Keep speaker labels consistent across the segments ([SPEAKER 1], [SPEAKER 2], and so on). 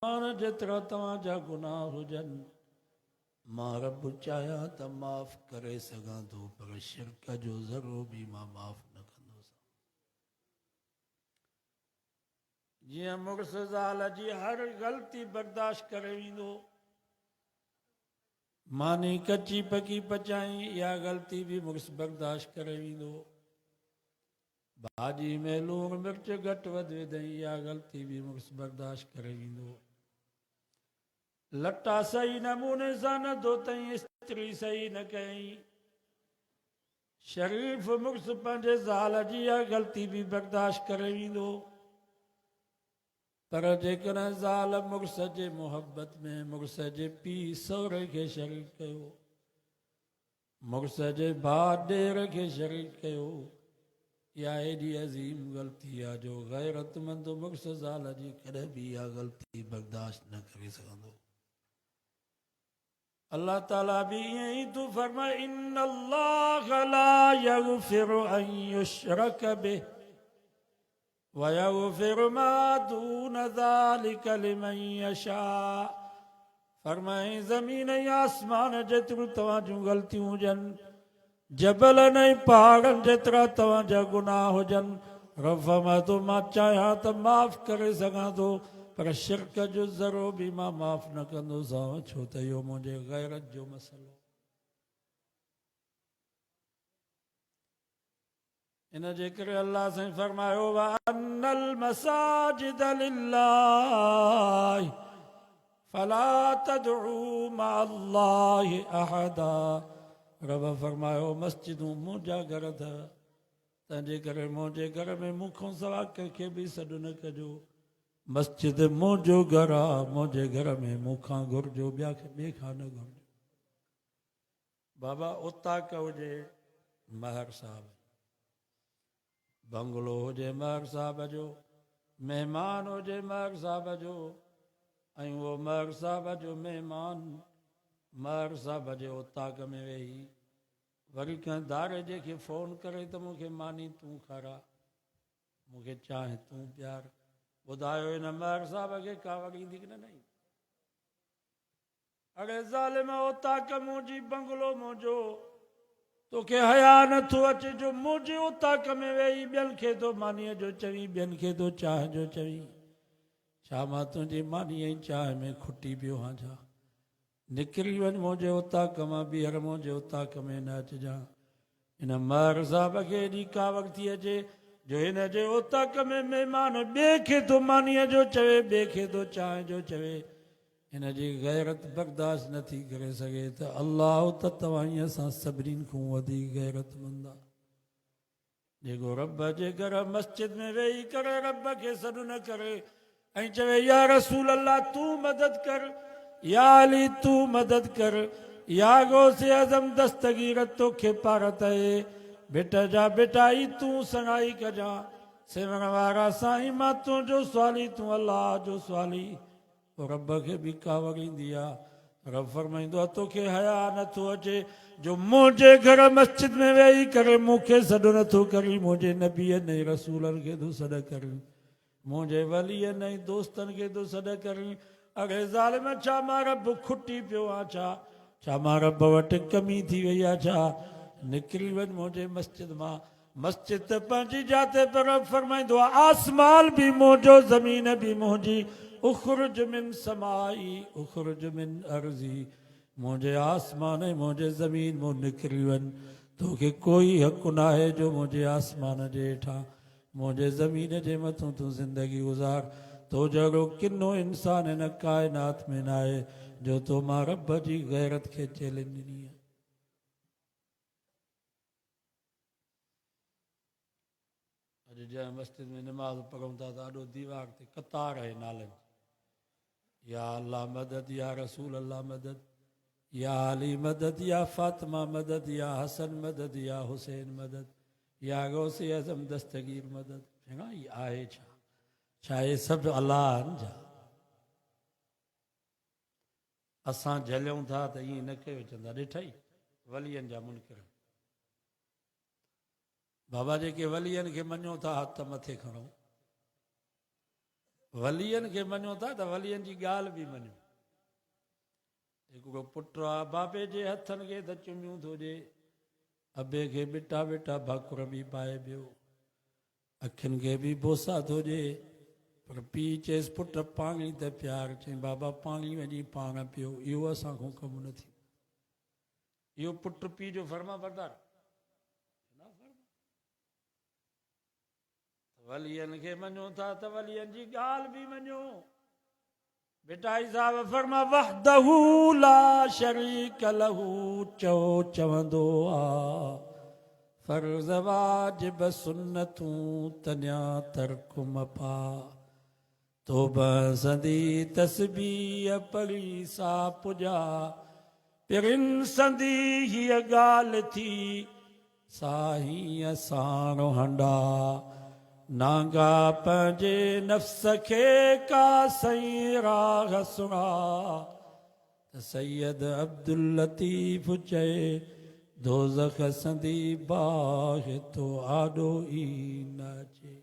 [SPEAKER 1] जेतिरा तव्हांजा गुनाह हुजनि मां रब चाहियां त माफ़ करे सघां थो, पर शिरक जो ज़रो बि मां माफ़ न कंदुसि। जीअं मुड़ुस ज़ाल जी हर ग़लती बर्दाश्त करे वेंदो, मानी कची पकी पचाई इहा ग़लती बि मुड़ुस बर्दाश्त करे वेंदो। भाॼी में लूणु मिर्च घटि वधि विधई इहा ग़लती बि मुड़ुस बर्दाश्त करे वेंदो। लटा सही नमूने सां न धोतई, इस्त्री सही न कयई, शरीफ़ मुड़ुस पंहिंजे ज़ाल जी इहा ग़लती बि बर्दाश्त करे वेंदो। पर जेकॾहिं ज़ाल मुड़ुस जे मुहबत में मुड़ुस जे पीउ सहुरे खे शरीक कयो, मुड़ुस जे भाउ ॾेर खे शरीक कयो, इहा एॾी अज़ीम ग़लती आहे जो गैरतमंद मुड़ुस ज़ाल जी कॾहिं बि इहा ग़लती बर्दाश्त न करे सघंदो। अल्लाह ताला बि ईअं ई तूं फरमाए, इन्नल्लाह ला यग़फिरु अन युशरक बिहि वयग़फिरु मा दून ज़ालिका लिमन यशा। फरमाए ज़मीन ऐं आसमान जेतिरियूं तव्हां जूं ग़लतियूं हुजनि, जबलनि ऐं पहाड़नि जेतिरा तव्हांजा गुनाह हुजनि, रब फरमाए थो मां चाहियां त माफ़ करे सघां थो, पर शिरक जो ज़रो बि मां माफ़ न कंदोसांव, छो त इहो मुंहिंजे गैरत जो मसइलो। इन जे करे अल्लाह साईं फरमायो वअन्नल मसाजिद लिल्लाह फला तदउ मअल्लाहि अहदा। रब फरमायो मस्जिदूं मुंहिंजा घर अथव, तंहिंजे करे मुंहिंजे घर में मूंखां सवाइ कंहिंखे बि सॾु न कजो। मस्जिद मुंहिंजो घर आहे, मुंहिंजे घर में मूंखां घुरिजो, ॿिए खां न घुरिजो। बाबा उताक हुजे महर साहब, बंगलो हुजे महर साहब जो, महिमान हुजे महर साहब जो, ऐं उहो महर साहब जो महिमान महर साहब जे उताक में वेही वरी कंहिं दारे जेके फ़ोन करे त मूंखे मानी तूं खारा, मूंखे चांहि तूं प्यार, ॿुधायो हिन महर साहब खे कावड़ ईंदी की न ईंदी? अड़े ज़ालिम उताक मुंहिंजी, बंगलो मुंहिंजो, तोखे हया नथो अचे जो मुंहिंजे उताक में वेही ॿियनि खे थो मानीअ जो चवी, ॿियनि खे थो चांहि जो चवी। छा मां तुंहिंजी मानी ऐं चांहि में खुटी पियो हां छा? निकिरी वञ मुंहिंजे उताक मां, ॿीहर मुंहिंजे उताक में न अचिजांइ। हिन महर साहब खे एॾी कावड़ थी अचे जो हिन जे उताक में महिमान ॿिए खे थो मानीअ जो चवे, ॿिए खे थो चांहि जो चवे। हिन जी गैरत बर्दाश्त नथी करे सघे त अल्लाह त तव्हां सां सभिनीनि खां वधीक गैरतमंद आहे, जेको रब जे घर मस्जिद में वेही करे रब खे सॾु न करे ऐं चवे या रसूल अल्लाह तूं मदद कर, या अली तूं मदद कर, या गौसे आज़म दस्तगीर तोखे पारत आहे, बेटा जा बेटा ई तूं सनाई कजां, सेवण वारा साईं मां तुंहिंजो स्वाली, तूं अल्लाह जो स्वाली। रब खे बि कावड़ ईंदी आहे। रब फरमाईंदो आहे तोखे हया नथो अचे जो मुंहिंजे घर मस्जिद में वेही करे मूंखे सॾु नथो करी, मुंहिंजे नबीअ ऐं रसूलनि खे तूं सॾु करी, मुंहिंजे वलीअनि ऐं दोस्तनि खे तूं सॾु करी। अड़े ज़ालिम छा मां रब खुटी पियो आहियां छा मां रब वटि कमी थी वई आहे छा? निकिरी वञ मुंहिंजे मस्जिद मां। मस्जिद त पंहिंजी जाते पर रब फरमाईंदो आहे आसमान बि मुंहिंजो, ज़मीन बि मुंहिंजी, उखरुज मिन समाई उखरुज मिन अर्ज़ी, मुंहिंजे आसमान ऐं मुंहिंजे ज़मीन मूं निकिरी वञ, तोखे कोई हक़ न आहे जो मुंहिंजे आसमान जे हेठां मुंहिंजे ज़मीन जे मथां तूं ज़िंदगी गुज़ार। तो जहिड़ो किनो इंसान हिन काइनात में न आहे जो तो मां रब जी गैरत खे चैलेंज ॾिनी आहे। अॼु जंहिं मस्जिद में निमाज़ पढ़ूं था त ॾाढो दीवार ते कतार आहे नालनि, या अल्लाह मदद, या रसूल अल्लाह मदद, या अली मदद, या फातिमा मदद, या हसन मदद, या हुसैन मदद, या गौसे आज़म दस्तगीर मदद। भेण ही आहे छा? छा हे सभु अलाह आहिनि छा? असां झलियूं था त ईअं न कयो, चवंदा ॾिठई वलियनि जा मुनकर। बाबा जेके वलियनि खे मञो था हथ मथे खणो, वलियनि खे मञो था त वलियनि जी ॻाल्हि बि मञो। हिकिड़ो पुटु आहे, बाबे जे हथनि खे त चुमियूं थो ॾिए, अबे खे बिटा बिटा भाकुर बि पाए पियो, अखियुनि खे बि बोसा थो ॾिए, पर पीउ चएसि पुट पाणी त प्यार, चई बाबा पाणी वञी पाण पियो, इहो असांखां कमु न थी। इहो पुटु पीउ जो फर्मा बरदार। वलियनि खे मञो था त वलियनि जी ॻाल्हि बि मञो। बिटाई साहब फरमा वहदहू ला शरीक लहू, चओ चवंदो आ फर्ज़ वाजिब सुन्नतूं तन्या तर्क मपा, तोबा संदी तस्बीह पढ़ी सा पुॼा, पिरिन संदी हीअ ॻाल्हि थी साईं साण हंडा, नागा पंहिंजे नफ़्स खे का सही राह सुणा, त सैयद अब्दुल लतीफ़ चए दोज़ख संदी बाह तो आॾो ई न अचे।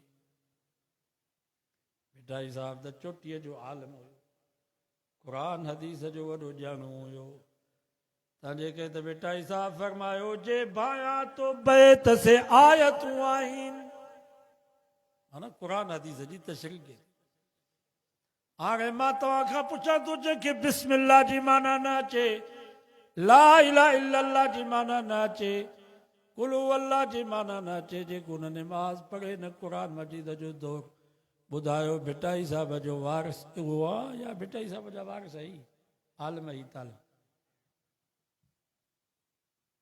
[SPEAKER 1] मिठाई साहब त चोटीअ जो आलम हुयो, क़ुरान हदीस जो वॾो ॼाणू हुयो। तव्हांजे के त मिठाई साहब फरमायो जे भाया तो बैत से आयतूं आहिनि, माना क़ुरान हदीस जी तशरीह के। हाणे मां तव्हां खां पुछां थो, जंहिंखे बिस्मिल्लाह जी माना न अचे, ला इलाहा इल्लल्लाह जी माना न अचे, कुल अल्लाह जी माना न अचे, जेको न नमाज़ पढ़े न क़ुरान मजीद जो दौर, ॿुधायो भिटाई साहब जो वारिस उहो आहे या भिटाई साहब जा वारिस ई आलम ई तालिम?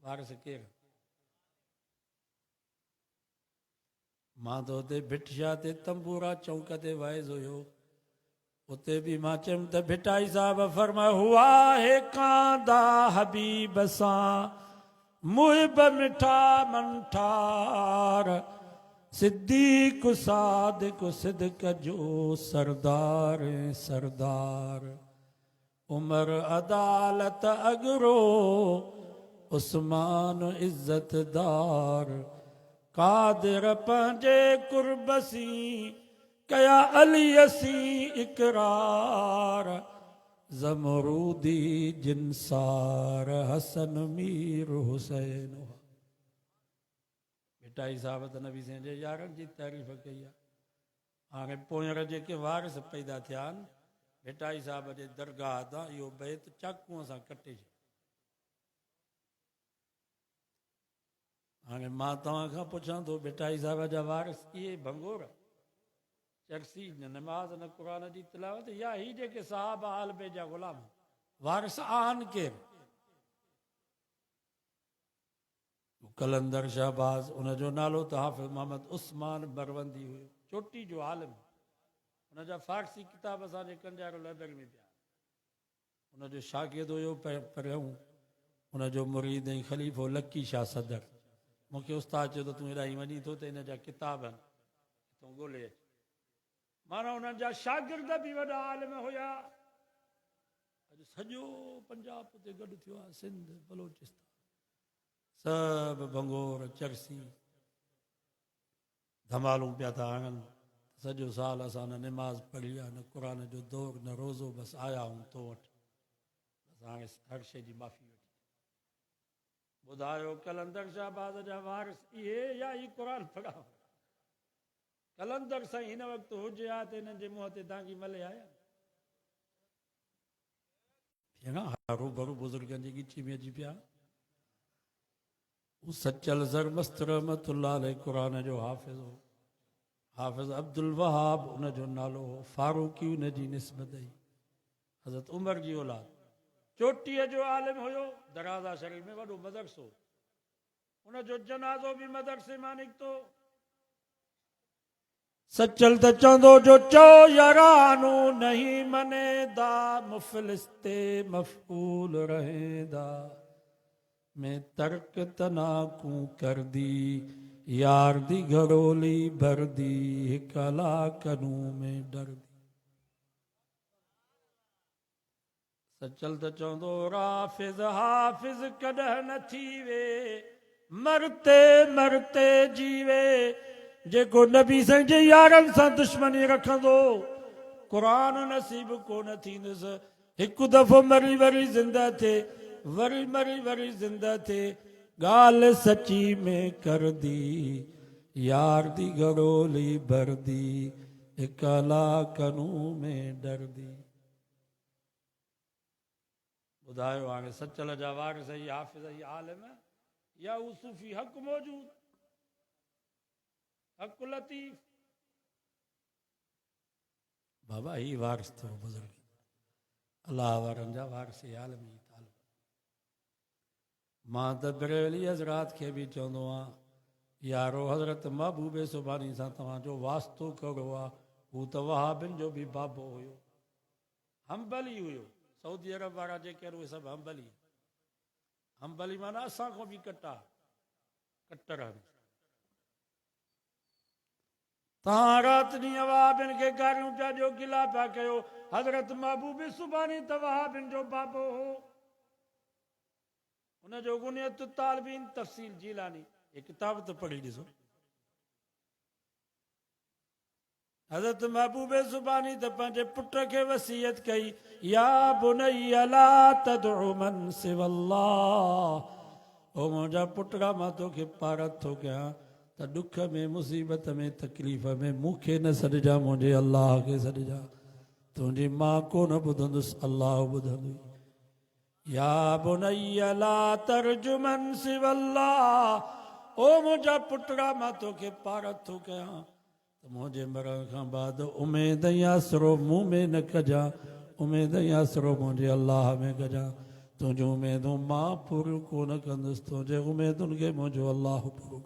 [SPEAKER 1] वारिस केरु? मां त हुते भिटशाह ते तंबूरा चौक ते वाइज़ हुयो, उते बि मां चयुमि त भिटाई साहब फरमायो हुआ हे कांदा हबीब सां मुहिब मिठा मनठार, सिद्दीक सादिक सिद्क जो सरदार सरदार, उमर अदालत अगरो उस्मान इज़्ज़तदार, कादिर पंहिंजे कुर्बसी कया अली असी इकरार, ज़मरूदी जिनसार हसन मीर हुसैन। भिटाई साहब त नबी साईं जे यारनि जी तारीफ़ कई आहे। हाणे पोयर जेके वारिस पैदा थिया आहिनि, भिटाई साहब जे दरगाह तां इहो बैत चाकूअ सां कटे छॾियो। हाणे मां तव्हां खां पुछां थो, भिटाई साहब जा वारिस इहे भंगोर, चरसी, न नमाज़ न क़ुरान जी तिलावत, या ही जेके साहब आल बे जा ग़ुलाम वारिस आहिनि केरु? कलंदर शहबाज, उनजो नालो त हाफ़िज़ मोहम्मद उस्मान बरवंदी हुयो, चोटी जो आलिम। उनजा फारसी किताब असांजे कंजारो लाइब्रेरी में पिया। उनजो शागिर्द हुयो पहिरियों, उनजो मुरीद ऐं ख़लीफ़ो लकी शाह सदर। मूंखे उस्ताद चयो त तूं हेॾां वञी थो त हिन जा किताब तूं ॻोल्हे अच। माना उन्हनि जा शागिर्द बि वॾा आलिम हुया। अॼु सॼो पंजाब उते गॾु थियो आहे, सिंध बलोचिस्तान सभु भंगोर चरसी धमालूं पिया था हणनि। सॼो साल असां न निमाज़ पढ़ी आहे, न क़ुरान जो दौर, न रोज़ो, बसि आया आहियूं तो वटि, बसि हाणे हर शइ जी माफ़ी वठी। ॿुधायो कलंदर शहबाज़ जा वारिस इहे या ही क़ुरान पढ़ा? कलंदर साईं हिन वक़्तु हुजे हा त हिननि जे मुंहं ते दांगी मले आया। हरू भरू बुज़ुर्गनि जी ॻिची में अची पिया। सचल ज़र मस्त रहमतुल्लाह अलैह क़ुरान जो हाफ़िज़ हो, हाफ़िज़ अब्दुल वहाब उनजो नालो हो, फारूकी उनजी निस्बत हुई, हज़रत उमर जी औलाद, चोटीअ जो आलिम हुयो। दराज़ा शरीफ़ में वॾो मदरसो, उनजो जनाज़ो बि मदरसे मां निकितो। सचल त चवंदो जो चओ यारानू नहीं मनेदा, मुफ़लिस ते मफ़ूल रहेंदा, मैं तर्क तनाकू कर दी यार दी घड़ोली भर दी, हिकला कनू में डर दी। सचल त चवंदो राफ़िज़ हाफ़िज़ कॾहिं न थी वे, मरते मरते जीवे। जेको नबी साईं जे यारनि सां दुश्मनी रखंदो क़ुरान नसीब कोन थींदुसि हिकु दफ़ो मरी वरी ज़िंदा थिए वरी मरी वरी ज़िंदा थिए ॻाल्हि सची में कर दी यार दी गड़ोली भरदी इकला कनू में डरदी। ॿुधायो हाणे सचल जा वारिस ही हाफ़िज़ ही आलिम या हू सूफ़ी हक़ मौजूद हक़ लतीफ़ बाबा ही वारिस थियो बुज़ुर्ग अल्लाह वारनि जा वारिस आलिम ही तालिब। मां त बरेली हज़रात खे बि चवंदो आहियां यारो हज़रत महबूबे सुभानी सां तव्हांजो वास्तो कहिड़ो आहे हू त वहाबिन जो बि बाबो हुयो हम्बली हुयो सऊदी अरब वारा जेके आहिनि उहे सभु हम्बली हम्बली माना असां खां बि कटा कट्टर आहिनि। तव्हां राति ॾींहुं वहाबिन खे गारियूं पिया ॾियो गिला पिया कयो हज़रत महबूबे सुभानी त वहाबिन जो बाबो हो उनजो गुनियत तालबीन तफ़सील जीलानी ये किताब तो पढ़ी ॾिसो हज़रत महबूबे सुभानी त पंहिंजे पुट खे वसीयत कई या बुनैया ला तदउ मन सिवल्लाह ओ मुंहिंजा पुटड़ा मां तोखे पारत थो कयां त ॾुख में मुसीबत में तकलीफ़ में मूंखे न सॾिजा मुंहिंजे अल्लाह खे सॾिजा तुंहिंजी मां कोन ॿुधंदुसि अल्लाह ॿुधंदुई या बुनैया ला तरजुमन सिवल्लाह ओ मुंहिंजा पुटड़ा मां तोखे पारत थो कयां त मुंहिंजे मरण खां बाद उमेद आसरो मूं में न कजां उमेद आसरो मुंहिंजे अल्लाह में कजां तुंहिंजूं उमेदूं मां पूरियूं कोन कंदुसि तुंहिंजे उमेदुनि खे मुंहिंजो अल्लाह पूरो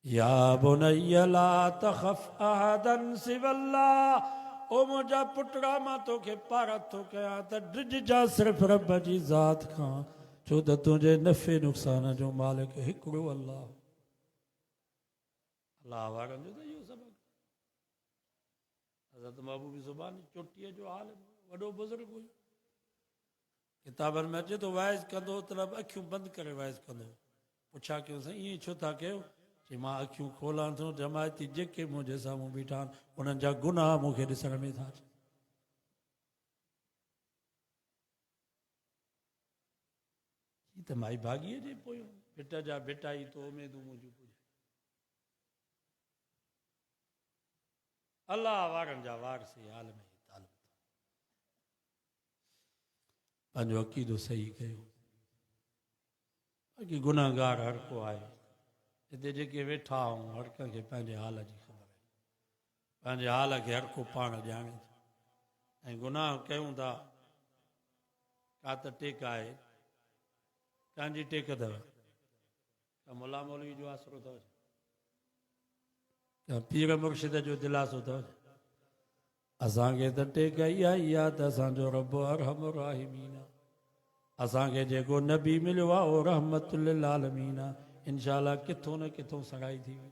[SPEAKER 1] या बुनैया ला तख़फ अहदन सिवल्लाह ओ मुंहिंजा पुटड़ा मां तोखे पारत थो कयां त डिॼ सिर्फ़ रब जी ज़ात खां छो त तुंहिंजे नफ़े नुक़सान जो मालिक हिकिड़ो अल्लाह अल्लाह वारनि जो त इहो सबक़ हज़रत महबूबी सुभानी चोटीअ जो हाल वॾो बुज़ुर्ग हुयो किताबनि में अचे थो वाइज़ कंदो त अखियूं बंदि करे वाइज़ कंदो पुछा कयो साईं ईअं छो था कयो चई मां अखियूं खोलां थो जमायती जेके मुंहिंजे साम्हूं बीठा आहिनि उन्हनि जा गुनाह मूंखे ॾिसण में था अचनि त माई भाॻीअ जे पोयूं भिट जा भिटाई तो उमेदूं मुंहिंजूं अल्लाह वारनि जा वारिस हाल में तालिब पंहिंजो अक़ीदो सही कयो बाक़ी गुनाहगार हर को आहे हिते जेके वेठा आहियूं हर कंहिंखे पंहिंजे हाल जी ख़बर आहे पंहिंजे हाल खे हर को पाण ॼाणे थो ऐं गुनाह कयूं था का त टेक आहे कंहिंजी टेक अथव का मुला मौलवी जो आसरो अथव का पीर मुर्शिद जो दिलासो अथव असांखे त टेक इहा ई आहे त असांजो रब अरहम राहिमीन आहे असांखे जेको नबी मिलियो आहे उहो रहमतुल आलमीन आहे इंशा अल्लाह किथों न किथों सगाई थी वई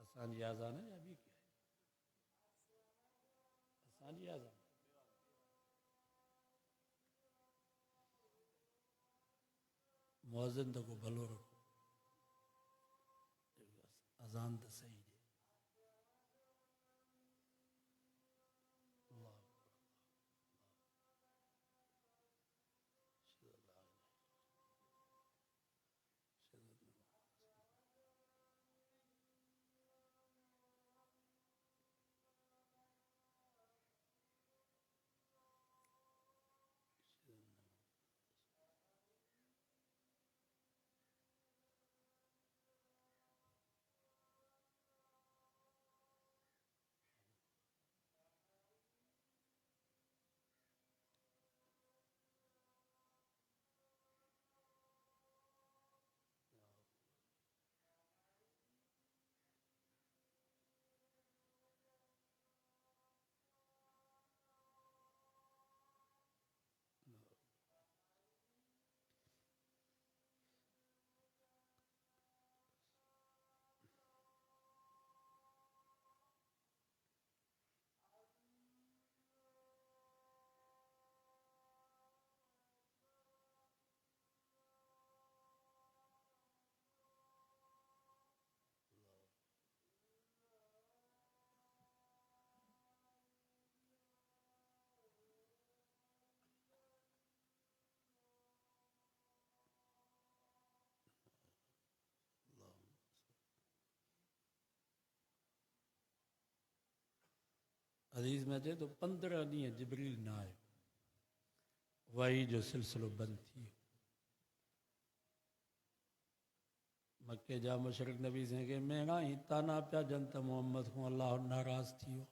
[SPEAKER 1] असांजी आज़ान या ॿी कहिड़ी असांजी आज़ान मुअज़िन त को भलो रखो अज़ान त सही हदीस में अचे तो 15 ॾींहं जिब्रील न आयो, वही जो सिलसिलो बंदि थी वियो। मके जा मुशरिक नबी साईं खे मेणा ई ताना पिया ॾियनि त मोहम्मद खां अलाह नाराज़ थी वियो।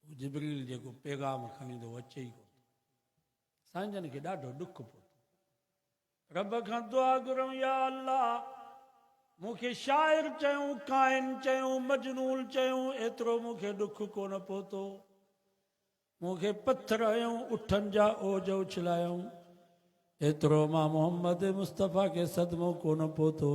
[SPEAKER 1] जिब्रील जेको पैगाम खणी थो अचे ई कोन। साईं जन खे ॾाढो ॾुख पियो। रब खां दुआ घुरूं, या अल्लाह मूंखे शाइर चयूं, काइन चयूं, मजनून चयूं, एतिरो मूंखे ॾुख कोन पहुतो। मूंखे पत्थर हयूं, उठनि जा ओज उछलायूं, एतिरो मां मोहम्मद मुस्तफ़ा खे सदमो कोन पहुतो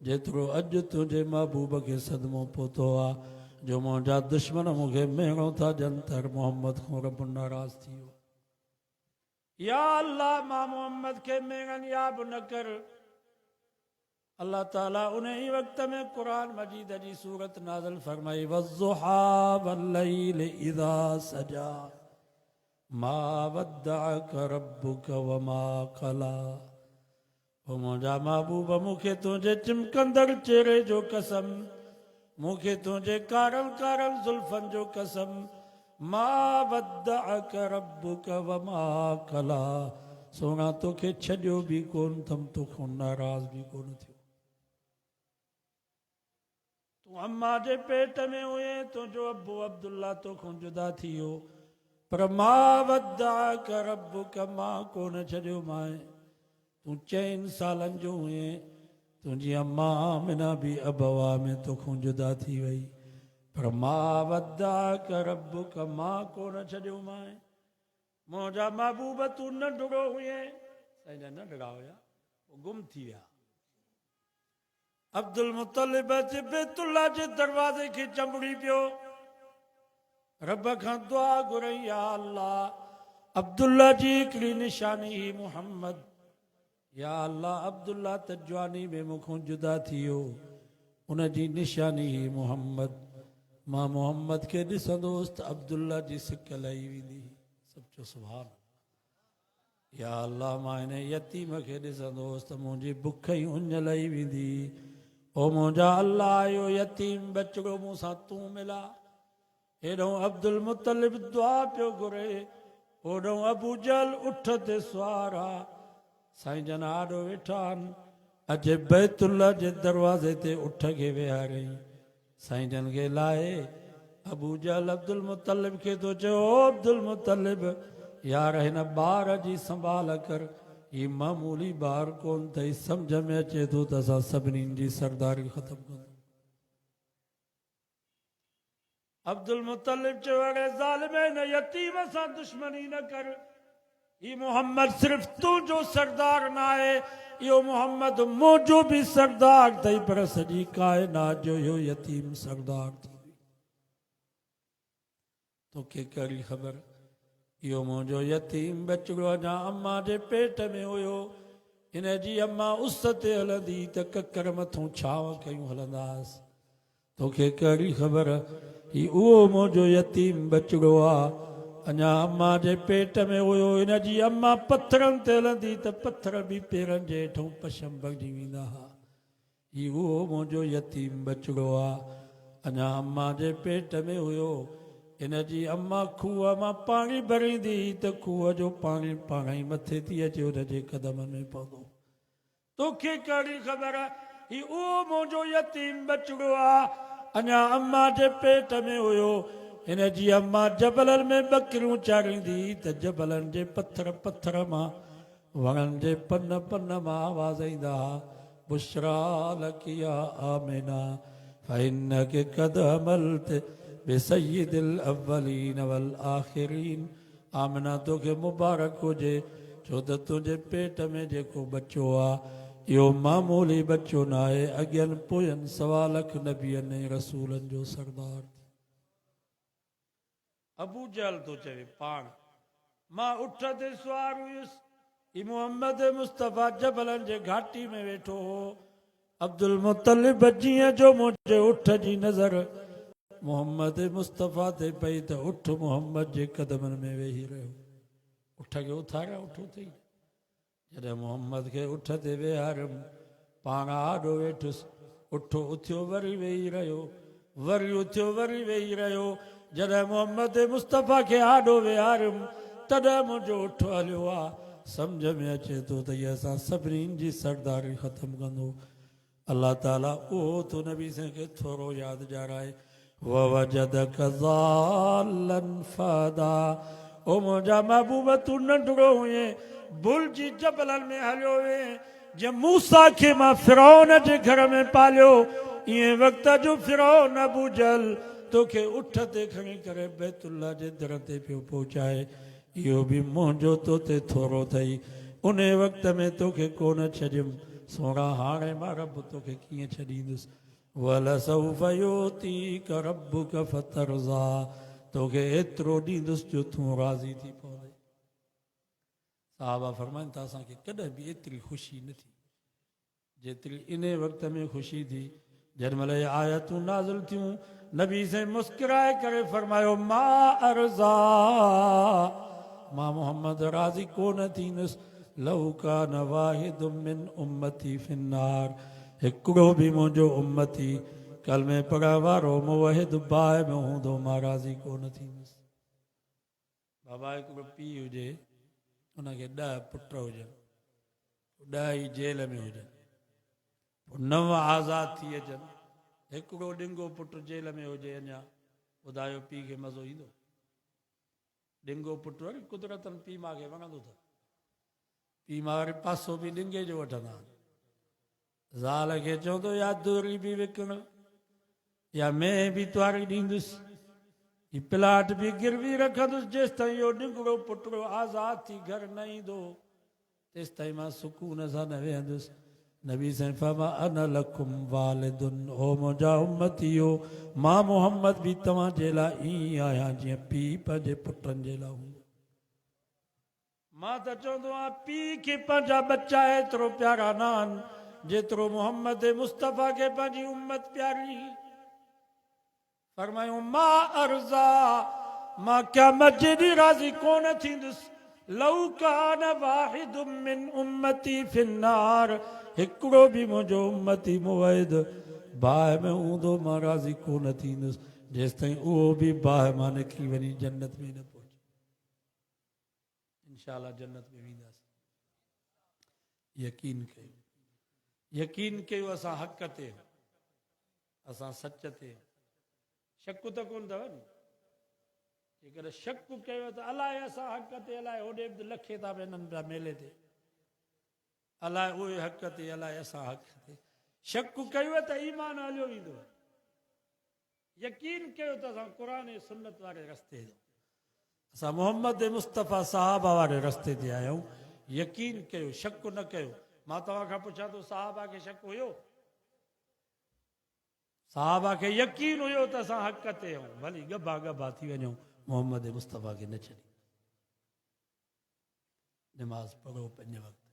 [SPEAKER 1] जेतिरो अॼु तुंहिंजे महबूब खे सदमो पहुतो आहे। जो मुंहिंजा दुश्मन मूंखे मेणो था ॾियनि त मोहम्मद खां रब नाराज़ थी वियो। या अल्लाह मां मोहम्मद खे मेणनि याब न कर। अल्लाह ताला उन ई वक़्त में क़ुरान मजीद जी सूरत नाज़िल फरमाई, वज़्ज़ुहा वल्लैल इज़ा सजा मा वद्दअक रब्बुक वमा क़ला। ओ मुंहिंजा महबूब मूंखे तुंहिंजे चिमकंदड़ चेहरे जो कसम, मूंखे तुंहिंजे कारल कारल ज़ुल्फ़नि जो कसम, मा वद्दअक रब्बुक वमा क़ला। सोना तोखे छॾियो बि कोन अथमि, तोखां नाराज़ बि कोन थियो। तूं अम्मा जे पेट में हुए, तुंहिंजो अबू अब्दुल्ला तोखां जुदा थी वियो, पर मा वद्दअक रब्बुक, मां कोन छॾियो माए। तूं 4 सालनि जो हुए, तुंहिंजी अम्मा आमिना बि अबवा में तोखां जुदा थी वई, पर मा वद्दअक रब्बुक, मां कोन छॾियो माए। मुंहिंजा महबूब तूं नंढड़ो हुए, साईं जा नंढड़ा हुया, गुम थी विया। अब्दुल मुतलिब अची बैतुल्ला जे दरवाज़े खे चंबड़ी पियो। रब खां दुआ घुरई, या अल्लाह अब्दुल्ला जी हिकिड़ी निशानी ही मुहम्मद। या अल्लाह अब्दुल्ला त जवानी में मूंखां जुदा थी वियो, उन जी निशानी ही मुहम्मद। मां मोहम्मद खे ॾिसंदुसि त अब्दुल्ला जी सिक लही वेंदी। सभु चओ सुभान। या अल्लाह मां हिन यतीम खे ॾिसंदुसि त मुंहिंजी बुख ई उञ लही वेंदी। ओ मुंहिंजा अल्लाह, इहो यतीम बचिड़ो मूंसां तूं मिला। हेॾो अब्दुल मुतलिब दुआ पियो घुरे, होॾो अबू जहल उठ ते सुवार आहे। साईं जन आॾो वेठा आहिनि, अॼु बैतुल्ला जे दरवाज़े ते उठ खे वेहारियईं। साईं जन खे लाहे अबू जहल अब्दुल मुतलिब खे थो चयो, ओ अब्दुल मुतलिब, यार हिन ॿार जी संभाल कर, ही मामूली ॿार कोन अथई, सम्झ में अचे थो त असां सभिनीनि जी सरदारी ख़तमु कंदो। अब्दुल मुतलिब चयो, अड़े ज़ालिम, हिन यतीम सां दुश्मनी न कर। ही मोहम्मद सिर्फ़ तुंहिंजो सरदार न आहे, इहो मोहम्मद मुंहिंजो बि सरदार अथई, पर सॼी काइनात जो इहो यतीम सरदार थी वई। तोखे कहिड़ी ख़बर, इहो मुंहिंजो यतीम बचिड़ो अञा अम्मा जे पेट में हुयो। हिन जी अम्मा उस ते हलंदी त ककर मथां छांव कयूं हलंदासीं। तोखे कहिड़ी ख़बर, ही उहो मुंहिंजो यतीम बचिड़ो आहे, अञा अम्मा जे पेट में हुयो। हिन जी अम्मा पत्थरनि ते हलंदी त पत्थर बि पेरनि जे हेठों पशम भॻिजी वेंदा हुआ। ही उहो मुंहिंजो यतीम बचिड़ो आहे, अञा अम्मा जे पेट में हुयो। हिन जी अम्मा खूह मां पाणी भरींदी त खूह जो पाणी पाण ई मथे थी अचे, हुन जे कदमनि में पवंदो। तोखे कहिड़ी ख़बर, ही उहो मुंहिंजो यतीम बचिड़ो आहे, अञा अम्मा जे पेट में हुयो। हिन जी अम्मा जबलनि में ॿकरियूं चाढ़ींदी त जबलनि जे पत्थर पत्थर मां, वणनि जे पन पन मां आवाज़ ईंदा, बुशरा लकी या आमिना फइन्नके क़द अमलत बिसय्यिदिल अव्वलीन वल आखिरीन। आमिना तोखे मुबारक हुजे, छो त तुंहिंजे पेट में जेको बच्चो आहे, इहो मामूली बच्चो न आहे, अॻियनि पोयनि 1.25 लख नबियनि ऐं रसूलनि जो सरदार। अबू जहल तो चवे पाण, मां उठ ते सुवार हुयुसि, ही मोहम्मद मुस्तफ़ा जबलनि जे घाटी में वेठो हो। अब्दुल मुतलिब जीअं जो मुंहिंजे उठ जी नज़र मोहम्मद मुस्तफ़ा ते पई त उठ मोहम्मद जे कदमनि में वेही रहियो। उठ खे उथारिया, उठ उथई। जॾहिं मोहम्मद खे उठ ते वेहारियमि, पाण आॾो वेठुसि, उठ उथियो वरी वेही रहियो, वरी उथियो वरी वेही रहियो। जॾहिं मोहम्मद मुस्तफ़ा खे आॾो विहारियुमि तॾहिं मुंहिंजो उठ हलियो आहे। सम्झ में अचे थो त हीअ असां सभिनीनि जी सरदारी ख़तमु कंदो। अल्लाह ताला उहो तो नबी साईं खे थोरो यादि ॾियाराए, ववजदक ज़ाल्लन फ़दा। ओ मुंहिंजा महबूब तूं नंढड़ो हुए बुलजी जबलनि में हलियो वे, जे मूसा खे मां फिरौन जे घर में पालियो, इएं वक़्त जो फिरौन अबू जहल तोखे उठ ते खणी करे बैतुल्ला जे दर ते पियो पहुचाए। इहो बि मुंहिंजो तो ते थोरो अथई, उन वक़्त में तोखे कोन छॾियुमि। सोणा हाणे मां रब तोखे कीअं छॾींदुसि। वलसौफ युतीक रब्बुक फतरज़ा, तोखे एतिरो ॾींदुसि जो तूं राज़ी थी पवंदे। साहबा फरमाइनि था असांखे कॾहिं बि एतिरी ख़ुशी न थी जेतिरी इन वक़्त में ख़ुशी थी जंहिंमहिल इहे आयतूं नाज़िल थियूं। नबी साईं मुस्कुराए करे फरमायो, मां अर्ज़ा, मां मोहम्मद राज़ी कोन थींदुसि। लौ कान वाहिदुम मिन उम्मती फिन्नार, हिकिड़ो बि मुंहिंजो उम्मती कलमे पढ़ण वारो मुवहिद बाहि में हूंदो, मां राज़ी कोन थींदुसि। बाबा हिकिड़ो पीउ हुजे, उनखे 10 पुट हुजनि, 10 ई जेल में हुजनि, 9 आज़ाद थी अचनि, हिकिड़ो ॾिंगो पुटु जेल में हुजे, अञा ॿुधायो पीउ खे मज़ो ईंदो? ॾिंगो पुटु वरी कुदरतनि पीउ माउ खे वणंदो अथव। पीउ माउ वरी पासो बि ॾिंगे जो वठंदा आहिनि। ज़ाल खे चवंदो या दूरी बि विकिण या मैं बि तुआरी ॾींदुसि, ही प्लाट बि गिरवी रखंदुसि, जेसि ताईं इहो ॾिंगड़ो पुटड़ो आज़ाद थी घर न ईंदो तेसि ताईं मां सुकून सां न वेहंदुसि। नबी साईं फरमा अन लकुम वालिदुन, ओ मुंहिंजा उम्मतीयो, मां मोहम्मद बि तव्हां जे लाइ ईअं आहियां जीअं पीउ पंहिंजे पुटनि जे लाइ हूंदो। मां त चवंदो आहियां पीउ खे पंहिंजा बच्चा एतिरो प्यारा न आहिनि जेतिरो मोहम्मद मुस्तफ़ा खे पंहिंजी उम्मत प्यारी। फरमायूं मां अर्ज़ा, मां क़यामत जे ॾींहुं राज़ी कोन थींदुसि। लौ कान वाहिदुम मिन उम्मती फिन्नार, हिकिड़ो बि मुंहिंजो उम्मती मुवहिद बाहि में हूंदो, मां राज़ी कोन थींदुसि जेसि ताईं उहो बि बाहि मां निकिरी वञी जन्नत में न पहुचे। इंशाअल्लाह जन्नत में वेंदासीं, यकीन कयो, यकीन कयो असां हक़ ते, असां सच ते। शक त कोन अथव नी, जेकॾहिं शक कयो त अलाए असां हक़ ते, अलाए होॾे बि लखे था वञनि पिया मेले ते, अलाए उहे हक़ ते, अलाए असां हक़ ते। शक कयो त ईमान हलियो वेंदो, यकीन कयो त असां क़ुर ऐं सुन्नत वारे रस्ते ते, असां मोहम्मद मुस्तफ़ा साहबा वारे रस्ते ते आया आहियूं। यकीन कयो, शक न कयो। मां तव्हां खां पुछां थो, साहबा खे शक हुयो? साहबा खे यकीन हुयो त असां हक़ ते आहियूं, भली गभा गभा थी वञूं, मोहम्मद मुस्तफ़ा खे न छॾी। नमाज़ पढ़ो 5 वक़्त।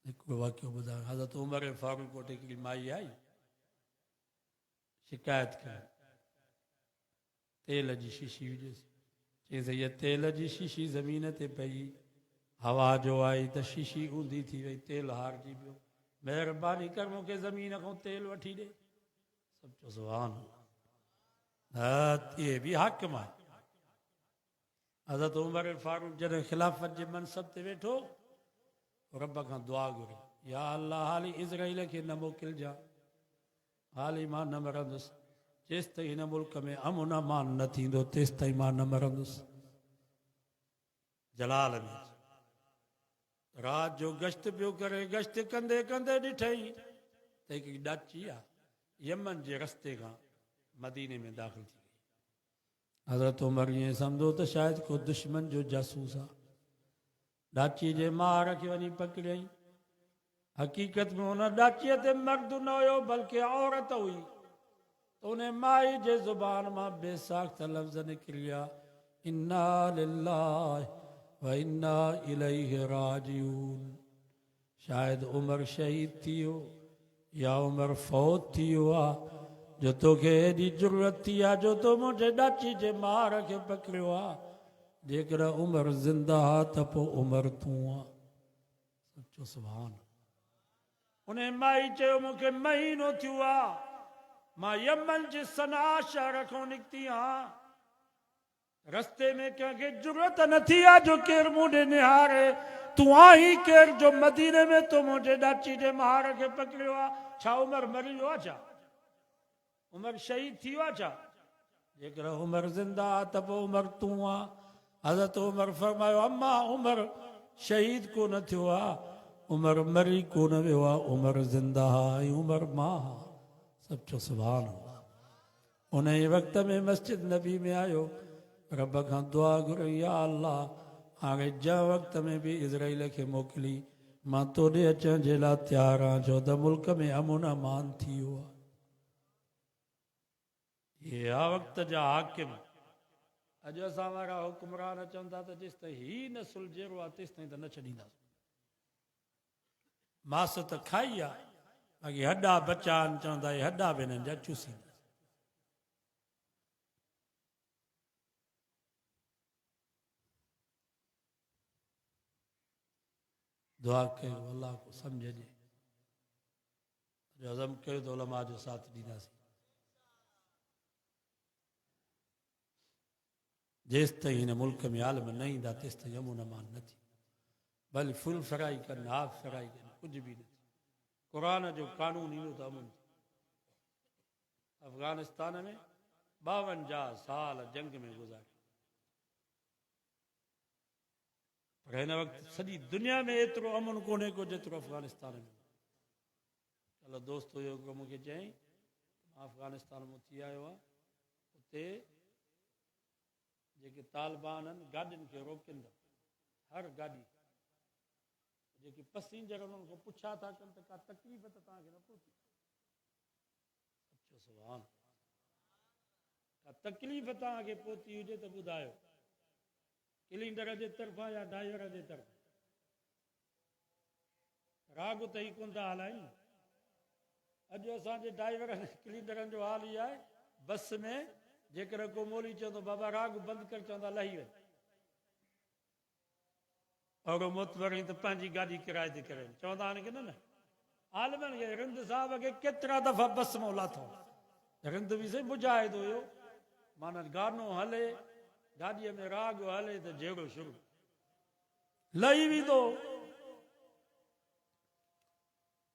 [SPEAKER 1] हिकिड़ो वाक़ियो ॿुधायो, हज़रत उमर फारूक वटि हिकिड़ी माई आई, शिकायत कई तेल जी शीशी हुजेसि। चईं हीअ तेल जी शीशी ज़मीन ते पई, हवा जो आई त शीशी ऊंधी थी वई, तेल हारजी पियो, महिरबानी कर मूंखे ज़मीन खां तेल वठी ॾे। सभु चयो सुभान अल्लाह, इहे बि हाकिम आहे। हज़रत उमर फारूक जॾहिं ख़िलाफ़त जे मनसब ते वेठो, रब खां दुआ घुरी, या अल्लाह हाली इज़राइल खे न मोकिलिजां, हाली मां न मरंदुसि, जेसि ताईं हिन मुल्क में अमुन अमान न थींदो तेसि ताईं मां न मरंदुसि। जलाल में राति जो गश्त पियो करे, गश्त कंदे कंदे ॾिठई त हिकिड़ी ॾाची आहे यमन जे रस्ते खां मदीने में दाख़िल थी वई। हज़रत उमर ईअं सम्झो त शायदि को दुश्मन जो जासूस आहे, ॾाची जे मार खे वञी पकड़ियईं। हक़ीक़त में हुन ॾाचीअ ते मर्द न हुयो बल्कि औरत हुई। उन माई जे ज़ुबान मां बेसाख्त लफ़्ज़ निकिरिया, इन्ना लिल्लाहि व इन्ना इलैहि राजिऊन। शायदि उमर शहीद थी वियो या उमर फौत थी वियो आहे, जो तोखे हेॾी ज़रूरत थी आहे जो तो मुंहिंजे ॾाची जे मार खे पकड़ियो आहे। जेकॾहिं उमर ज़िंदा आहे त पोइ उमर तूं आहे। सचो सुभान। उन माई चयो मूंखे महीनो थियो आहे मां यमन जे सना शहर खां निकिती आहियां, रस्ते में कंहिंखे जरूरत नथी आहे जो केरु मूं ॾे निहारे, तूं आहीं केरु जो मदीने में तो मुंहिंजे ॾाची जे महार खे पकड़ियो आहे। छा उमर मरी वियो आहे छा? उमर शहीद थी वियो आहे छा? जेकर उमर ज़िंदा आहे त पोइ उमर तूं आहे। हज़रत उमर फरमायो, अम्मा उमर शहीद कोन थियो आहे, उमर मरी कोन वियो आहे, उमर ज़िंदा आहे, उमर मां। सभु चओ सुभान अल्लाह। उन ई वक़्त में मस्जिद नबी में आयो, रब खां दुआ घुरी, या अल्लाह हाणे जंहिं वक़्त में बि इज़राइल खे मोकिली मां तोॾे अचण जे लाइ तयारु आहियां, छो त मुल्क में अमुन अमान थी वियो आहे। हे आ वक़्त जा हाकिम। अॼु असां वारा हुकुमरान चवनि था त जेसि ताईं ही न सुलझेरो आहे तेसि ताईं त न छॾींदासीं। मास त खाई आहे, बाक़ी हॾा बचा आहिनि, चवंदा हे हॾा बि हिननि जा चूसींदा। दुआ कयो अल्लाह को सम्झ ॾे, अज़म कयो त उलमा जो साथ ॾींदासीं। जेसि ताईं हिन मुल्क में आलम न ईंदा तेसि ताईं अमुन अमान न थी। भले फुल फ्राई कनि, हाफ फ्राई कनि, कुझु बि न थी। क़ुरान जो कानून ईंदो त अमुन थी। अफ़गानिस्तान में 52 साल जंग में गुज़ारे, पर हिन वक़्तु सॼी दुनिया में एतिरो अमुन कोन्हे को जेतिरो अफ़गानिस्तान में। कल्ह दोस्त हुयो मूंखे चयईं, मां अफ़गानिस्तान मां थी आयो आहे, हुते जेके तालिबान आहिनि गाॾियुनि खे रोकनि था, हर गाॾी जेके पैसेंजर उन्हनि खां पुछा था कनि त का तकलीफ़ त तव्हांखे न पहुची? सुभान, का तकलीफ़ तव्हांखे पहुती हुजे त ॿुधायो, क्लीनर जे तरफ़ां या ड्राइवर जे तरफ़ां। राग त ई कोन था हलाइनि। अॼु असांजे ड्राइवर क्लीनरनि जो हाल ई आहे, बस में जेकर को मोली चवंदो बाबा राग बंदि कर, चवंदा लही वञ। और मोतबर त पंहिंजी गाॾी किराए ते करे चवंदा आहिनि की न आलमनि खे रिंद साहब खे केतिरा दफ़ा बस मां लाथो, रिंद बि सही मुजाहिद हुयो, माना गानो हले, गाॾीअ में राग हले त जहिड़ो शुरू लही वेंदो।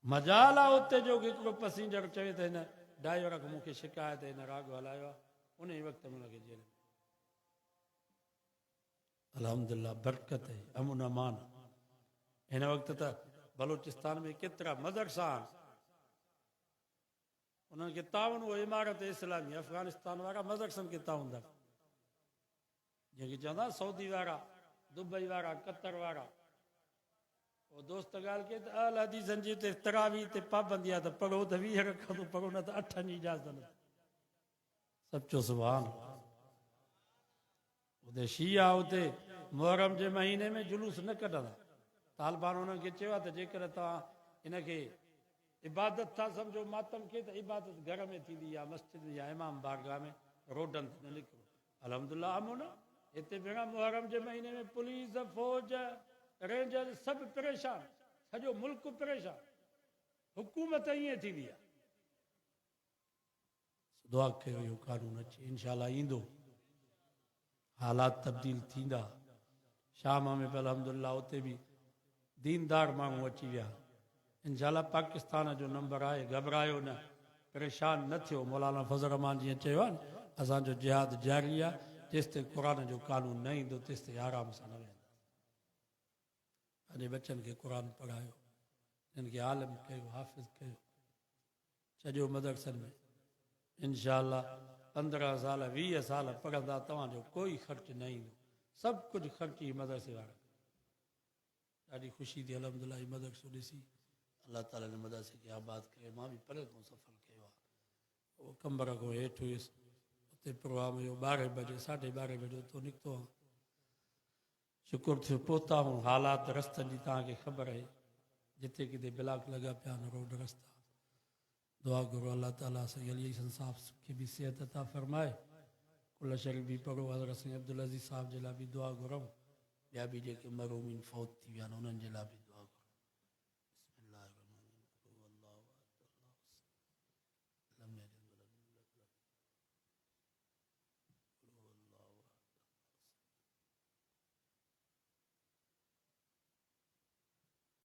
[SPEAKER 1] मजाल आहे उते जो हिकिड़ो पैसेंजर चवे त हिन ड्राइवर खे मूंखे शिकायत हिन राग हलायो आहे, उन ई वक़्त में हुनखे जेल में। अल्हम्दुलिल्लाह बरकत है, अमुन अमान। हिन वक़्तु त बलूचिस्तान में केतिरा मदरसा आहिनि, उन्हनि खे ताउन उहो इमारत इस्लामी अफ़गानिस्तान वारा मदरसनि खे ताउन था, जेके चवंदा सऊदी वारा, दुबई वारा, कतर वारा। वो दोस्त ॻाल्हि कई त अल हदीसनि जी हिते तरावी ते पाबंदी आहे त पढ़ो त 20 रखो, पढ़ो न त 8 जी इजाज़त न। सभु चओ सुभान। उते शिया उते मुहर्रम जे महीने में जुलूस न कढंदा। तालिबान उन्हनि खे चयो आहे त जेकर तव्हां हिनखे इबादत था सम्झो मातम खे, त इबादत घर में थींदी आहे, मस्जिद या इमाम बारगाह में, रोडनि ते न निकिरो। अल्हम्दुलिल्लाह अमुन। हिते भेण मुहर्रम जे महीने में पुलिस, फौज, रेंजर सभु परेशान, सॼो मुल्क परेशान, हुकूमत ईअं थींदी आहे। दुआ कयो इहो कानून अचे, इंशाअल्लाह ईंदो, हालात तब्दील थींदा। शाम में बि अल्हम्दुलिल्लाह उते बि दीनदार माण्हू अची विया। इंशाअल्लाह पाकिस्तान जो नंबर आहे, घबरायो न, परेशान न थियो। मौलाना फज़ल रहमान जीअं चयो आहे न, असांजो जिहाद जारी आहे, जेसि ताईं क़ुर जो कानून न ईंदो तेसि ताईं आराम सां न वेंदा। पंहिंजे बच्चनि खे क़ुर पढ़ायो, हिननि खे आलिम कयो, हाफ़िज़ कयो, सॼो मदरसनि में। इंशाअल्लाह 15 साल 20 साल पढ़ंदा, तव्हांजो कोई ख़र्च न ईंदो, सभु कुझु ख़र्च ई मदरसे वारा। ॾाढी ख़ुशी थी अल्हम्दुलिल्लाह ही मदरसो ॾिसी। अल्लाह ताला ने मदरसे खे आबाद करे। मां बि परे खां सफ़र कयो आहे, उहो कंबर खां हेठि हुयुसि, उते प्रोग्राम हुयो 12 बजे 12:30 बजे उतो निकितो आहे। शुकुर थियो पहुता हूं। हालात रस्तनि जी तव्हांखे ख़बर आहे, जिते किथे ब्लॉक लॻा पिया आहिनि रोड रस्ता। दुआ करो अल्लाह ताला सही अली साहब खे बि सिहत अता फरमाए। कुल शरीफ़ बि पढ़ो, हज़रत सईद अब्दुल अज़ीज़ साहब जे लाइ बि दुआ घुरूं, ॿिया बि जेके मरूमीन फौत थी विया आहिनि उन्हनि जे लाइ बि